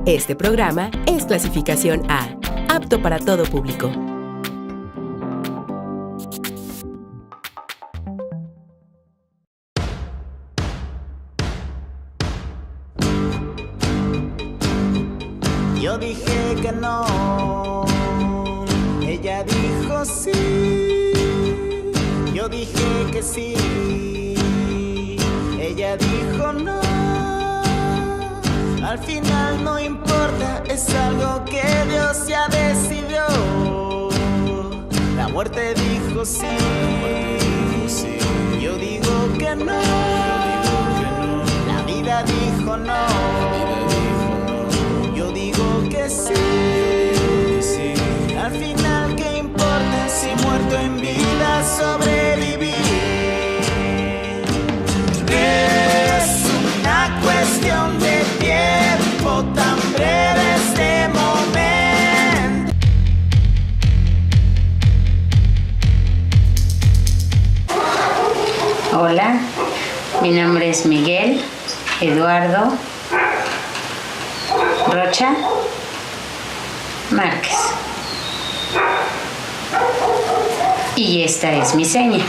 Este programa es clasificación A, apto para todo público. Yo dije que no, ella dijo sí. Yo dije que sí, ella dijo no. Al final no importa, es algo que Dios ya decidió. La muerte dijo sí, yo digo que no. La vida dijo no, yo digo que sí. Al final, ¿qué importa si muerto en vida sobreviví? Es una cuestión de tiempo, tan breve este momento. Hola, mi nombre es Miguel Eduardo Rocha Márquez. Y esta es mi seña.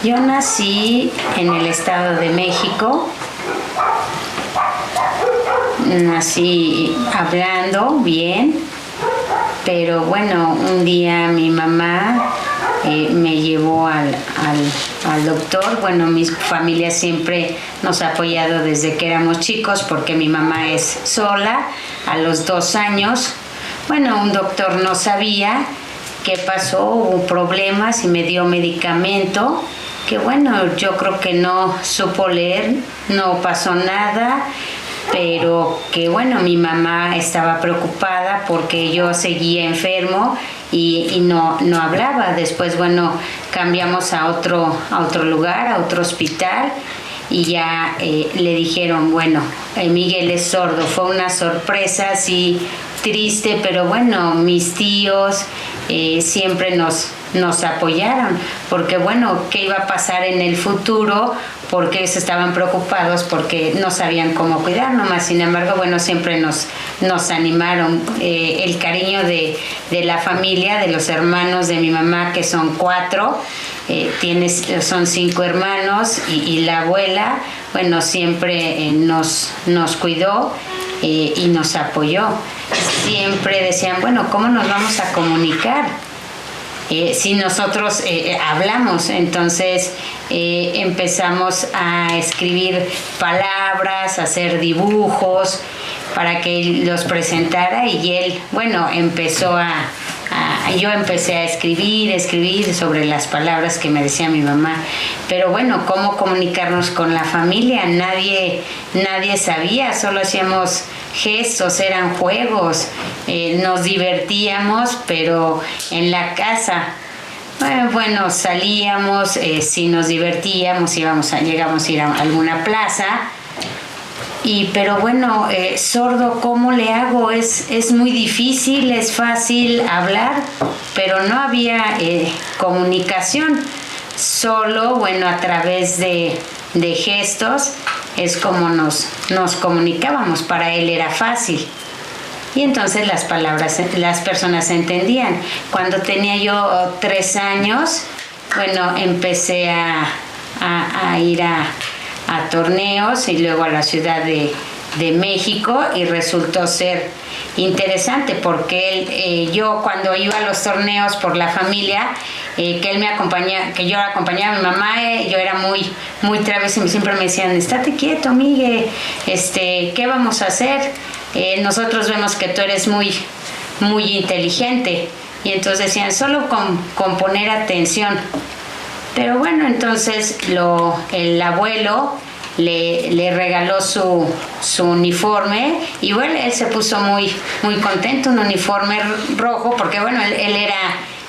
Yo nací en el Estado de México. Nací hablando bien, pero bueno, un día mi mamá me llevó al doctor. Bueno, mi familia siempre nos ha apoyado desde que éramos chicos porque mi mamá es sola. A los 2 años, bueno, un doctor no sabía qué pasó, hubo problemas y me dio medicamento que bueno, yo creo que no supo leer, no pasó nada, pero que bueno, mi mamá estaba preocupada porque yo seguía enfermo y no hablaba. Después, bueno, cambiamos a otro lugar, a otro hospital, y ya le dijeron, bueno, Miguel es sordo. Fue una sorpresa, sí, triste, pero bueno, mis tíos siempre nos apoyaron, porque bueno, ¿qué iba a pasar en el futuro? Porque ellos estaban preocupados porque no sabían cómo cuidarnos, más sin embargo, bueno, siempre nos animaron. El cariño de la familia, de los hermanos de mi mamá, que son 4, son 5 hermanos, y la abuela, bueno, siempre nos cuidó y nos apoyó. Siempre decían, bueno, ¿cómo nos vamos a comunicar si nosotros hablamos? Entonces empezamos a escribir palabras, a hacer dibujos para que él los presentara, y él, bueno, yo empecé a escribir sobre las palabras que me decía mi mamá. Pero bueno, ¿cómo comunicarnos con la familia? Nadie sabía, solo hacíamos gestos, eran juegos, nos divertíamos, pero en la casa, bueno, salíamos, si nos divertíamos, llegamos a ir a alguna plaza. Pero bueno, sordo, ¿cómo le hago? Es muy difícil, es fácil hablar, pero no había comunicación. Solo, bueno, a través de gestos es como nos comunicábamos. Para él era fácil. Y entonces las personas entendían. Cuando tenía yo 3 años, bueno, empecé a ir a torneos y luego a la Ciudad de México, y resultó ser interesante porque yo cuando iba a los torneos por la familia, que él me acompañaba, que yo acompañaba a mi mamá, yo era muy traviesa y siempre me decían, estate quieto, Miguel, ¿qué vamos a hacer? Nosotros vemos que tú eres muy inteligente. Y entonces decían, solo con poner atención. Pero bueno, entonces el abuelo le regaló su uniforme, y bueno, él se puso muy contento, un uniforme rojo, porque bueno, él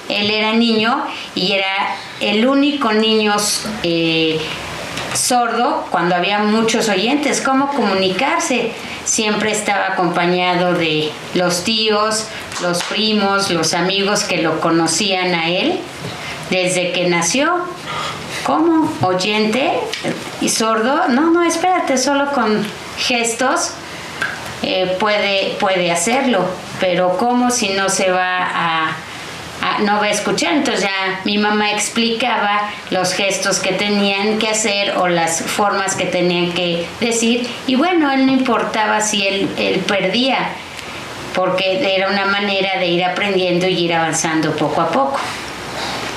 era niño y era el único niño sordo cuando había muchos oyentes. ¿Cómo comunicarse? Siempre estaba acompañado de los tíos, los primos, los amigos que lo conocían a él desde que nació. ¿Cómo? ¿Oyente y sordo? No, espérate, solo con gestos puede hacerlo, pero ¿cómo si no se va no va a escuchar? Entonces ya mi mamá explicaba los gestos que tenían que hacer o las formas que tenían que decir, y bueno, él no importaba si él perdía, porque era una manera de ir aprendiendo y ir avanzando poco a poco.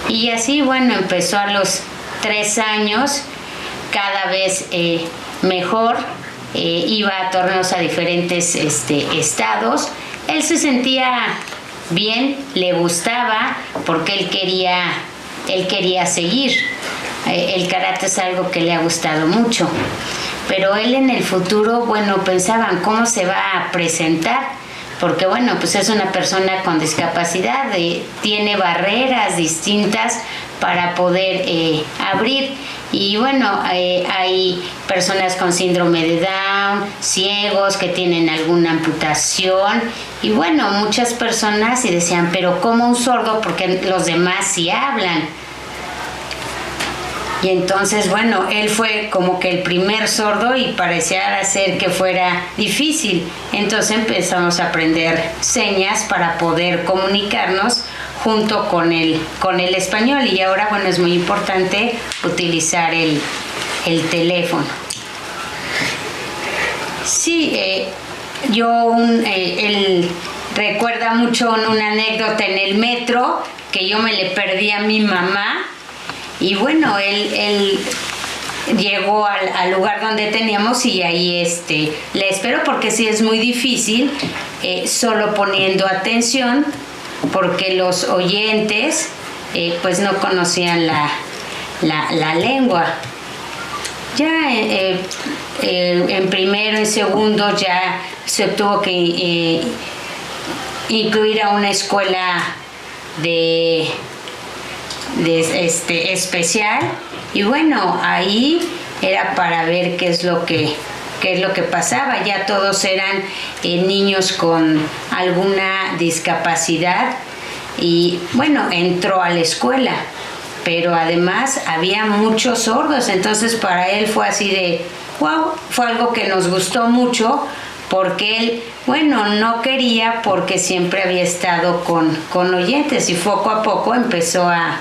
Y así, bueno, empezó a los 3 años, cada vez mejor, iba a torneos a diferentes estados. Él se sentía bien, le gustaba, porque él quería seguir. El karate es algo que le ha gustado mucho, pero él en el futuro, bueno, pensaban cómo se va a presentar, porque bueno, pues es una persona con discapacidad, tiene barreras distintas para poder abrir. Y bueno, hay personas con síndrome de Down, ciegos que tienen alguna amputación, y bueno, muchas personas y decían, pero ¿cómo un sordo? Porque los demás sí hablan. Y entonces, bueno, él fue como que el primer sordo y parecía ser que fuera difícil. Entonces empezamos a aprender señas para poder comunicarnos junto con el español. Y ahora, bueno, es muy importante utilizar el teléfono. Sí, él recuerda mucho una anécdota en el metro, que yo me le perdí a mi mamá. Y bueno, él llegó al lugar donde teníamos y ahí le espero, porque sí es muy difícil, solo poniendo atención, porque los oyentes pues no conocían la lengua. Ya en primero, en segundo ya se tuvo que incluir a una escuela de especial, y bueno, ahí era para ver qué es lo que pasaba. Ya todos eran niños con alguna discapacidad, y bueno, entró a la escuela, pero además había muchos sordos. Entonces para él fue así de wow, fue algo que nos gustó mucho, porque él, bueno, no quería, porque siempre había estado con oyentes, y poco a poco empezó a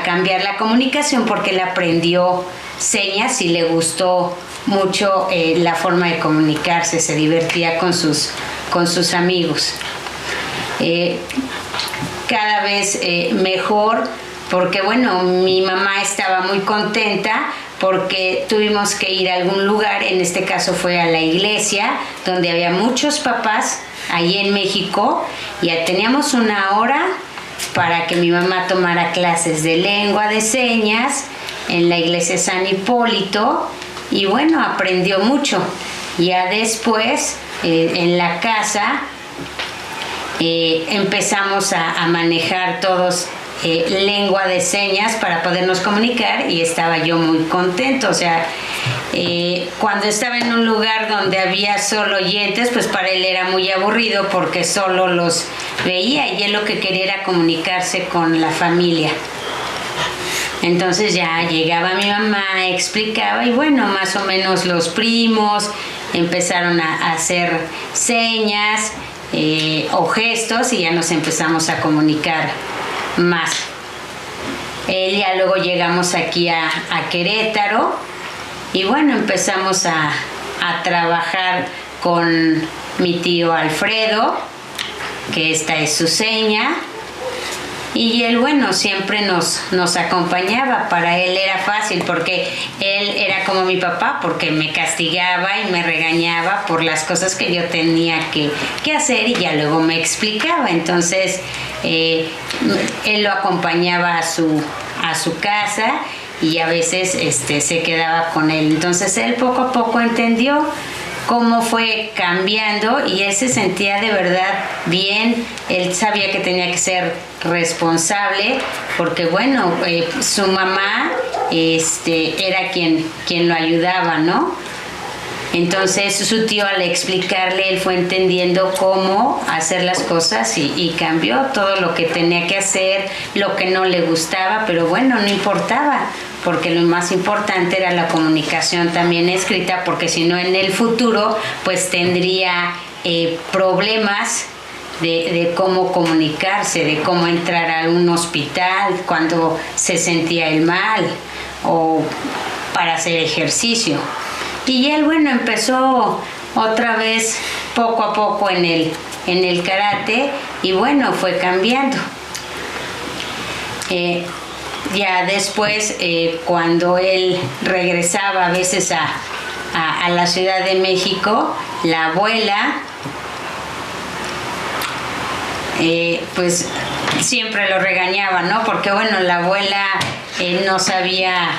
cambiar la comunicación, porque él aprendió señas y le gustó mucho la forma de comunicarse, se divertía con sus amigos. Cada vez mejor, porque bueno, mi mamá estaba muy contenta, porque tuvimos que ir a algún lugar, en este caso fue a la iglesia, donde había muchos papás, allí en México, y ya teníamos una hora para que mi mamá tomara clases de lengua de señas en la iglesia San Hipólito, y bueno, aprendió mucho. Ya después, en la casa, empezamos a manejar todos lengua de señas para podernos comunicar, y estaba yo muy contento. O sea, cuando estaba en un lugar donde había solo oyentes, pues para él era muy aburrido, porque solo los veía, y él lo que quería era comunicarse con la familia. Entonces ya llegaba mi mamá, explicaba, y bueno, más o menos los primos empezaron a hacer señas o gestos, y ya nos empezamos a comunicar más. Ya luego llegamos aquí a Querétaro, y bueno, empezamos a trabajar con mi tío Alfredo, que esta es su seña, y él, bueno, siempre nos acompañaba. Para él era fácil, porque él era como mi papá, porque me castigaba y me regañaba por las cosas que yo tenía que hacer, y ya luego me explicaba. Entonces él lo acompañaba a su casa, y a veces se quedaba con él. Entonces él poco a poco entendió cómo fue cambiando, y él se sentía de verdad bien. Él sabía que tenía que ser responsable, porque bueno, su mamá era quien lo ayudaba, ¿no? Entonces su tío, al explicarle, él fue entendiendo cómo hacer las cosas, y cambió todo lo que tenía que hacer, lo que no le gustaba, pero bueno, no importaba, porque lo más importante era la comunicación también escrita, porque si no en el futuro pues tendría problemas de cómo comunicarse, de cómo entrar a un hospital cuando se sentía él mal o para hacer ejercicio. Y él, bueno, empezó otra vez poco a poco en el karate y bueno, fue cambiando. Ya después, cuando él regresaba a veces a la Ciudad de México, la abuela pues siempre lo regañaba, ¿no? Porque bueno, la abuela no sabía